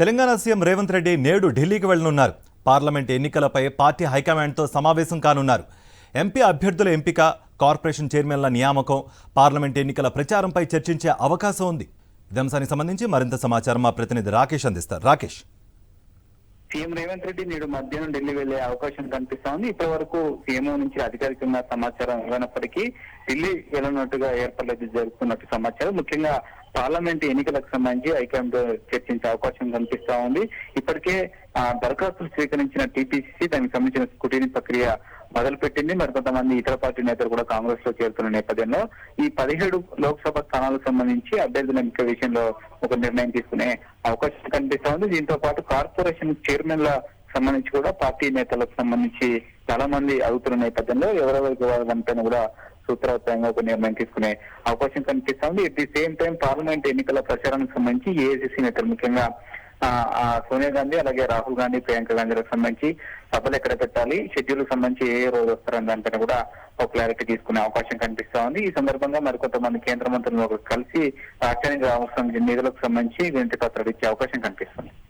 Telangana CM Revanth Reddy నేడు ఢిల్లీకి వెళ్లనున్నారు. Parliament ఎన్నికలపై పార్టీ హైకమాండ్తో సమావేశం కానున్నారు. ఎంపీ అభ్యర్థుల ఎంపిక, కార్పొరేషన్ చైర్మన్ల నియామకం, పార్లమెంట్ ఎన్నికల ప్రచారంపై చర్చించే అవకాశం ఉంది. ఇదే అంశానికి సంబంధించి మరింత సమాచారం మా ప్రతినిధి రాకేష్ అందిస్తారు. రాకేష్, సీఎం రేవంత్ రెడ్డి నేడు మధ్యాహ్నం ఢిల్లీ వెళ్లే అవకాశం కనిపిస్తోంది. ఇప్పటి వరకు సీఎంఓ నుంచి అధికారికంగా సమాచారం ఇవ్వనప్పటికీ ఢిల్లీ వెళ్ళనున్నట్టుగా ఏర్పాట్లు జరుగుతున్నట్టు సమాచారం. ముఖ్యంగా పార్లమెంట్ ఎన్నికలకు సంబంధించి హైకమాండ్ చర్చించే అవకాశం కనిపిస్తా ఉంది. ఇప్పటికే దరఖాస్తులు స్వీకరించిన టీపీసీసీ దానికి సంబంధించిన స్క్రూటినీ ప్రక్రియ మొదలుపెట్టింది. మరికొంతమంది ఇతర పార్టీ నేతలు కూడా కాంగ్రెస్ లో చేరుతున్న నేపథ్యంలో ఈ 17 లోక్సభ స్థానాలకు సంబంధించి అభ్యర్థుల ఎంపిక విషయంలో ఒక నిర్ణయం తీసుకునే అవకాశం కనిపిస్తా ఉంది. దీంతో పాటు కార్పొరేషన్ చైర్మన్ల సంబంధించి కూడా పార్టీ నేతలకు సంబంధించి చాలా మంది అడుగుతున్న నేపథ్యంలో ఎవరెవరికి వాళ్ళంతా కూడా సూత్రప్రాయంగా ఒక నిర్ణయం తీసుకునే అవకాశం కనిపిస్తా ఉంది. At the same time parliament ఎన్నికల ప్రచారానికి సంబంధించి ఏఐసీసీ నేతలు ముఖ్యంగా సోనియా గాంధీ, అలాగే రాహుల్ గాంధీ, ప్రియాంక గాంధీలకు సంబంధించి సభలు ఎక్కడ పెట్టాలి, షెడ్యూల్ సంబంధించి ఏ రోజు వస్తారని దానిపైన కూడా ఒక క్లారిటీ తీసుకునే అవకాశం కనిపిస్తా ఉంది. ఈ సందర్భంగా మరికొంతమంది కేంద్ర మంత్రులను కలిసి రాష్ట్రానికి అవసరం నిధులకు సంబంధించి వినతి పత్రాలు ఇచ్చే అవకాశం కనిపిస్తుంది.